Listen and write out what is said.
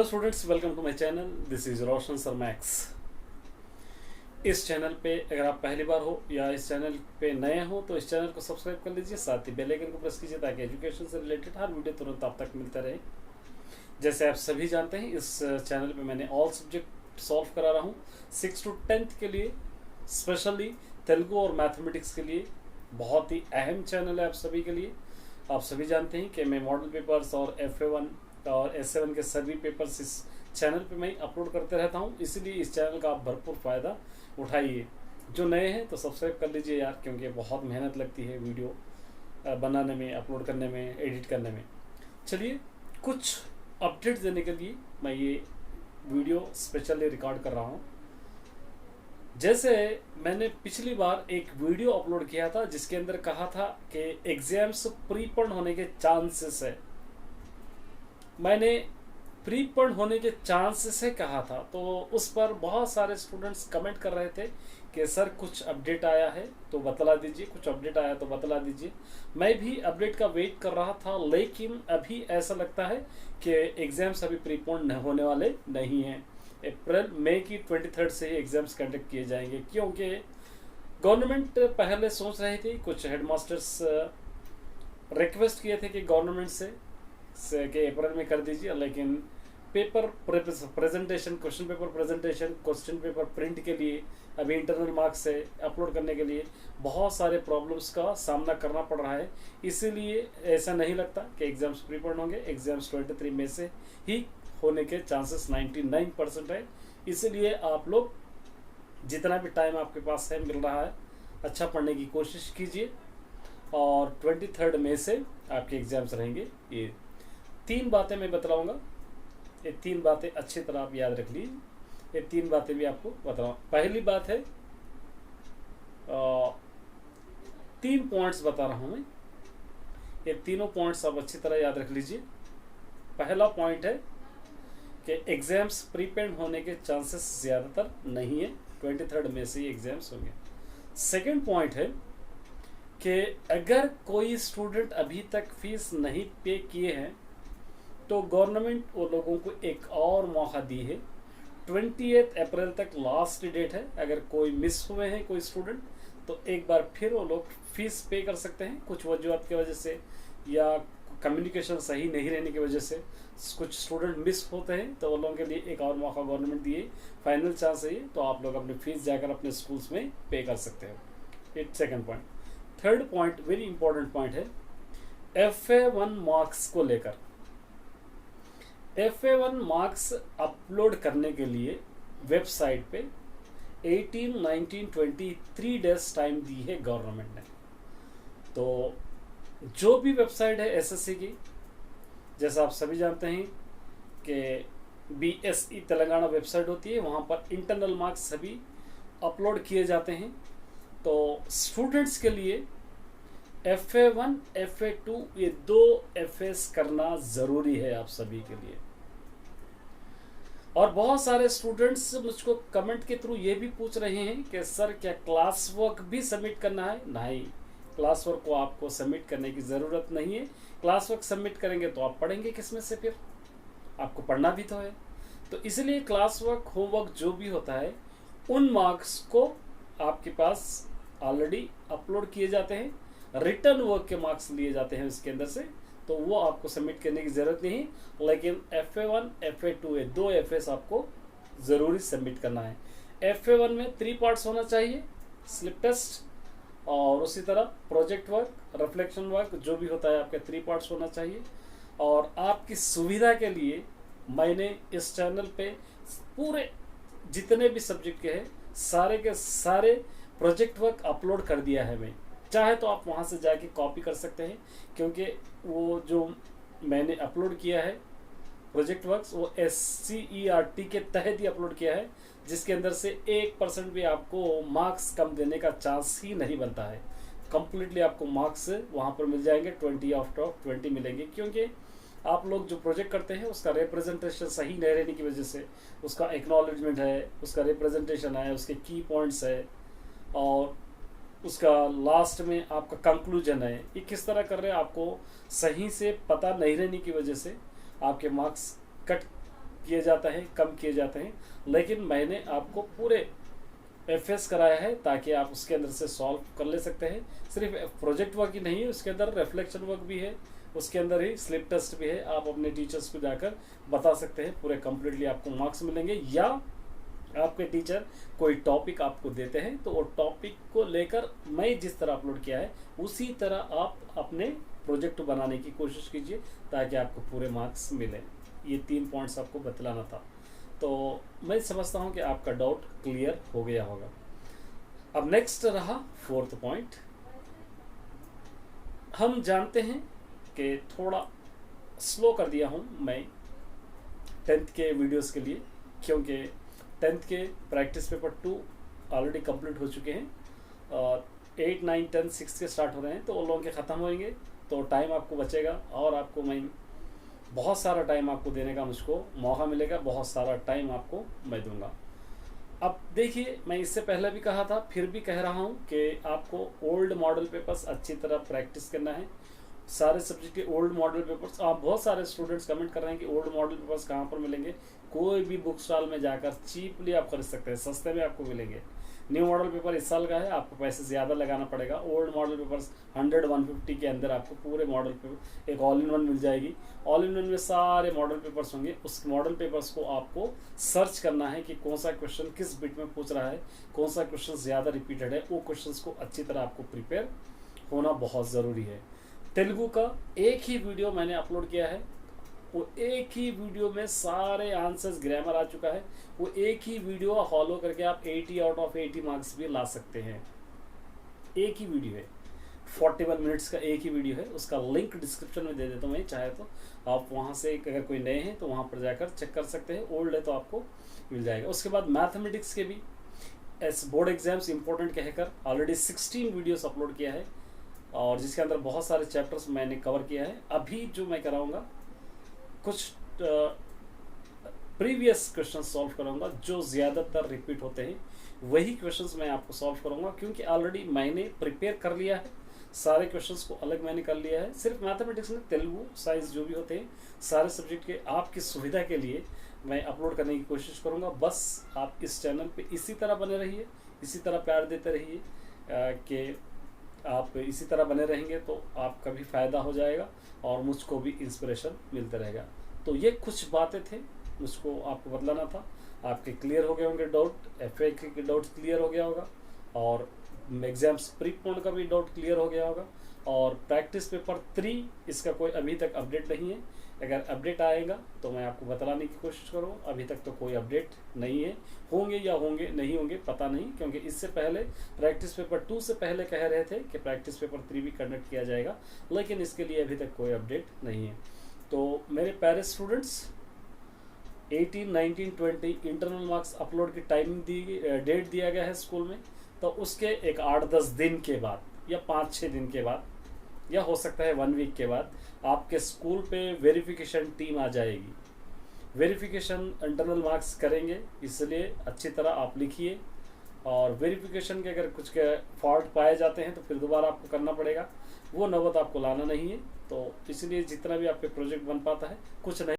Students, welcome to my channel. This is Roshan sir Max. इस channel पे अगर आप पहली बार हो या इस चैनल पे नए हो तो इस चैनल को सब्सक्राइब कर लीजिए, साथ ही बेल आइकन को प्रेस कीजिए ताकि एजुकेशन से रिलेटेड हर वीडियो तुरंत आप तक मिलता रहे। जैसे आप सभी जानते हैं, इस चैनल पे मैंने ऑल सब्जेक्ट सॉल्व करा रहा हूँ 6 to 10th के लिए, स्पेशली तेलुगु और मैथमेटिक्स के लिए। बहुत ही अहम चैनल है आप सभी के लिए। आप सभी जानते हैं कि मैं मॉडल पेपर्स और FA1 और S7 के सभी पेपर्स इस चैनल पे मैं अपलोड करते रहता हूँ, इसलिए इस चैनल का आप भरपूर फ़ायदा उठाइए। जो नए हैं तो सब्सक्राइब कर लीजिए यार, क्योंकि बहुत मेहनत लगती है वीडियो बनाने में, अपलोड करने में, एडिट करने में। चलिए, कुछ अपडेट देने के लिए मैं ये वीडियो स्पेशली रिकॉर्ड कर रहा हूँ। जैसे मैंने पिछली बार एक वीडियो अपलोड किया था जिसके अंदर कहा था कि एग्जाम्स प्रीपोन होने के चांसेस है। मैंने प्रीपोन होने के चांसेस है कहा था, तो उस पर बहुत सारे स्टूडेंट्स कमेंट कर रहे थे कि सर कुछ अपडेट आया है तो बतला दीजिए, कुछ अपडेट आया तो बतला दीजिए। मैं भी अपडेट का वेट कर रहा था, लेकिन अभी ऐसा लगता है कि एग्जाम्स अभी प्रीपोन होने वाले नहीं हैं। अप्रैल मई की 23rd से ही एग्जाम्स कंडक्ट किए जाएंगे, क्योंकि गवर्नमेंट पहले सोच रही थी, कुछ हेडमास्टर्स रिक्वेस्ट किए थे कि गवर्नमेंट से कि अप्रैल में कर दीजिए, लेकिन paper presentation, question paper presentation, question paper print के लिए, अभी इंटरनल मार्क्स से अपलोड करने के लिए बहुत सारे प्रॉब्लम्स का सामना करना पड़ रहा है। इसीलिए ऐसा नहीं लगता कि एग्जाम्स प्रीपोन होंगे। एग्जाम्स 23 मई से ही होने के चांसेस 99% है। इसलिए आप लोग जितना भी टाइम आपके पास है, मिल रहा है, अच्छा पढ़ने की कोशिश कीजिए और 23 मई से आपके एग्जाम्स रहेंगे। ये 3 बातें मैं बतलाऊंगा, ये 3 बातें अच्छी तरह आप याद रख लीजिए। ये 3 बातें भी आपको बताऊँ। पहली बात है, 3 पॉइंट्स बता रहा हूँ मैं, ये तीनों पॉइंट्स आप अच्छी तरह याद रख लीजिए। पहला पॉइंट है कि एग्जाम्स प्रीपेड होने के चांसेस ज़्यादातर नहीं है, 23 मई से ही एग्जाम्स होंगे। सेकंड पॉइंट है कि अगर कोई स्टूडेंट अभी तक फीस नहीं पे किए हैं तो गवर्नमेंट वो लोगों को एक और मौका दी है। 28 अप्रैल तक लास्ट डेट है। अगर कोई मिस हुए हैं कोई स्टूडेंट तो एक बार फिर वो लोग फीस पे कर सकते हैं। कुछ वजूहत की वजह से या कम्युनिकेशन सही नहीं रहने की वजह से कुछ स्टूडेंट मिस होते हैं, तो वो लोगों के लिए एक और मौका गवर्नमेंट दिए, फाइनल चांस है ये, तो आप लोग अपनी फीस जाकर अपने स्कूल्स में पे कर सकते हो। ये second point. Third point very important point है, FA1 मार्क्स को लेकर। FA1 मार्क्स अपलोड करने के लिए वेबसाइट पे 18, 19, 23 डेज टाइम दी है गवर्नमेंट ने। तो जो भी वेबसाइट है SSC की, जैसा आप सभी जानते हैं कि BSE तेलंगाना वेबसाइट होती है, वहाँ पर इंटरनल मार्क्स सभी अपलोड किए जाते हैं। तो स्टूडेंट्स के लिए FA1, FA2 ये 2 FAs करना ज़रूरी है आप सभी के लिए। और बहुत सारे स्टूडेंट्स मुझको कमेंट के थ्रू ये भी पूछ रहे हैं कि सर क्या क्लास वर्क भी सबमिट करना है? नहीं, क्लास वर्क को आपको सबमिट करने की ज़रूरत नहीं है। क्लास वर्क सबमिट करेंगे तो आप पढ़ेंगे किसमें से? फिर आपको पढ़ना भी तो है। तो इसलिए क्लास वर्क, होमवर्क जो भी होता है, उन मार्क्स को आपके पास ऑलरेडी अपलोड किए जाते हैं। रिटर्न वर्क के मार्क्स लिए जाते हैं उसके अंदर से, तो वो आपको सबमिट करने की ज़रूरत नहीं। लेकिन FA1, FA2 ये 2 FAs आपको ज़रूरी सबमिट करना है। FA1 में 3 पार्ट्स होना चाहिए, स्लिप टेस्ट और उसी तरह प्रोजेक्ट वर्क, रिफ्लेक्शन वर्क, जो भी होता है आपके 3 पार्ट्स होना चाहिए। और आपकी सुविधा के लिए मैंने इस चैनल पे पूरे जितने भी सब्जेक्ट के हैं सारे के सारे प्रोजेक्ट वर्क अपलोड कर दिया है मैं। चाहे तो आप वहाँ से जाके कॉपी कर सकते हैं, क्योंकि वो जो मैंने अपलोड किया है प्रोजेक्ट वर्क्स, वो SCERT के तहत ही अपलोड किया है, जिसके अंदर से 1% भी आपको मार्क्स कम देने का चांस ही नहीं बनता है। कंप्लीटली आपको मार्क्स वहाँ पर मिल जाएंगे, 20 आउट ऑफ 20 मिलेंगे, क्योंकि आप लोग जो प्रोजेक्ट करते हैं उसका रिप्रेजेंटेशन सही नहीं रहने की वजह से, उसका एक्नॉलेजमेंट है, उसका रिप्रेजेंटेशन है, उसके की पॉइंट्स है और उसका लास्ट में आपका कंक्लूजन है, ये किस तरह कर रहे हैं आपको सही से पता नहीं रहने की वजह से आपके मार्क्स कट किए जाते हैं, कम किए जाते हैं, लेकिन मैंने आपको पूरे एफएस कराया है ताकि आप उसके अंदर से सॉल्व कर ले सकते हैं। सिर्फ प्रोजेक्ट वर्क ही नहीं है, उसके अंदर रिफ्लेक्शन वर्क भी है, उसके अंदर ही स्लिप टेस्ट भी है। आप अपने टीचर्स को जाकर बता सकते हैं, पूरे कंप्लीटली आपको मार्क्स मिलेंगे। या आपके टीचर कोई टॉपिक आपको देते हैं तो वो टॉपिक को लेकर मैं जिस तरह अपलोड किया है उसी तरह आप अपने प्रोजेक्ट बनाने की कोशिश कीजिए ताकि आपको पूरे मार्क्स मिलें। ये 3 पॉइंट्स आपको बतलाना था। तो मैं समझता हूँ कि आपका डाउट क्लियर हो गया होगा। अब नेक्स्ट रहा 4th पॉइंट। हम जानते हैं कि थोड़ा स्लो कर दिया हूँ मैं 10th के वीडियोस के लिए, क्योंकि 10th के प्रैक्टिस पेपर 2 ऑलरेडी कंप्लीट हो चुके हैं और 8, 9, 10, 6 के स्टार्ट हो रहे हैं, तो उन लोगों के ख़त्म होंगे तो टाइम आपको बचेगा और आपको मैं बहुत सारा टाइम आपको देने का मुझको मौका मिलेगा, बहुत सारा टाइम आपको मैं दूंगा। अब देखिए, मैं इससे पहले भी कहा था, फिर भी कह रहा हूँ कि आपको ओल्ड मॉडल पेपर्स अच्छी तरह प्रैक्टिस करना है। सारे सब्जेक्ट के ओल्ड मॉडल पेपर्स, आप बहुत सारे स्टूडेंट्स कमेंट कर रहे हैं कि ओल्ड मॉडल पेपर्स कहाँ पर मिलेंगे। कोई भी बुक स्टॉल में जाकर चीपली आप खरीद सकते हैं, सस्ते में आपको मिलेंगे। न्यू मॉडल पेपर इस साल का है, आपको पैसे ज़्यादा लगाना पड़ेगा। ओल्ड मॉडल पेपर्स 100-150 के अंदर आपको पूरे मॉडल पेपर एक ऑल इन वन मिल जाएगी। ऑल इन वन में सारे मॉडल पेपर्स होंगे। उस मॉडल पेपर्स को आपको सर्च करना है कि कौन सा क्वेश्चन किस बिट में पूछ रहा है, कौन सा क्वेश्चन ज़्यादा रिपीटेड है। वो क्वेश्चन को अच्छी तरह आपको प्रिपेयर होना बहुत ज़रूरी है। तेलुगु का एक ही वीडियो मैंने अपलोड किया है, वो एक ही वीडियो में सारे आंसर्स ग्रामर आ चुका है। वो एक ही वीडियो फॉलो करके आप 80 आउट ऑफ 80 मार्क्स भी ला सकते हैं। एक ही वीडियो है, 41 मिनट्स का एक ही वीडियो है। उसका लिंक डिस्क्रिप्शन में दे देता हूँ मैं, चाहे तो आप वहाँ से अगर कोई नए हैं तो वहाँ पर जाकर चेक कर सकते हैं। ओल्ड है तो आपको मिल जाएगा। उसके बाद मैथमेटिक्स के भी बोर्ड एग्जाम्स इंपॉर्टेंट कहकर ऑलरेडी 16 वीडियोस अपलोड किया है और जिसके अंदर बहुत सारे चैप्टर्स मैंने कवर किया है। अभी जो मैं कराऊंगा कुछ प्रीवियस क्वेश्चन सॉल्व कराऊंगा जो ज़्यादातर रिपीट होते हैं, वही क्वेश्चंस मैं आपको सॉल्व करूंगा, क्योंकि ऑलरेडी मैंने प्रिपेयर कर लिया है। सारे क्वेश्चंस को अलग मैंने कर लिया है। सिर्फ मैथमेटिक्स में तेलुगु साइंस जो भी होते हैं सारे सब्जेक्ट के आपकी सुविधा के लिए मैं अपलोड करने की कोशिश करूँगा। बस आप इस चैनल पे इसी तरह बने रहिए, इसी तरह प्यार देते रहिए कि आप इसी तरह बने रहेंगे तो आपका भी फ़ायदा हो जाएगा और मुझको भी इंस्पिरेशन मिलता रहेगा। तो ये कुछ बातें थे मुझको आपको बतलाना था। आपके क्लियर हो गए होंगे डाउट, एफए के डाउट क्लियर हो गया होगा और एग्जाम्स प्रीपोन का भी डाउट क्लियर हो गया होगा। और प्रैक्टिस पेपर 3 इसका कोई अभी तक अपडेट नहीं है। अगर अपडेट आएगा तो मैं आपको बतलाने की कोशिश करूँगा। अभी तक तो कोई अपडेट नहीं है। होंगे या होंगे नहीं होंगे पता नहीं, क्योंकि इससे पहले प्रैक्टिस पेपर 2 से पहले कह रहे थे कि प्रैक्टिस पेपर 3 भी कंडक्ट किया जाएगा, लेकिन इसके लिए अभी तक कोई अपडेट नहीं है। तो मेरे प्यारे स्टूडेंट्स, 18, 19, 20 इंटरनल मार्क्स अपलोड की टाइमिंग डेट दिया गया है स्कूल में। तो उसके एक 8-10 दिन के बाद या 5-6 दिन के बाद या हो सकता है 1 वीक के बाद आपके स्कूल पे वेरिफिकेशन टीम आ जाएगी। वेरिफिकेशन इंटरनल मार्क्स करेंगे, इसलिए अच्छी तरह आप लिखिए। और वेरिफिकेशन के अगर कुछ के फॉल्ट पाए जाते हैं तो फिर दोबारा आपको करना पड़ेगा, वो नौबत आपको लाना नहीं है। तो इसलिए जितना भी आपके प्रोजेक्ट बन पाता है, कुछ नहीं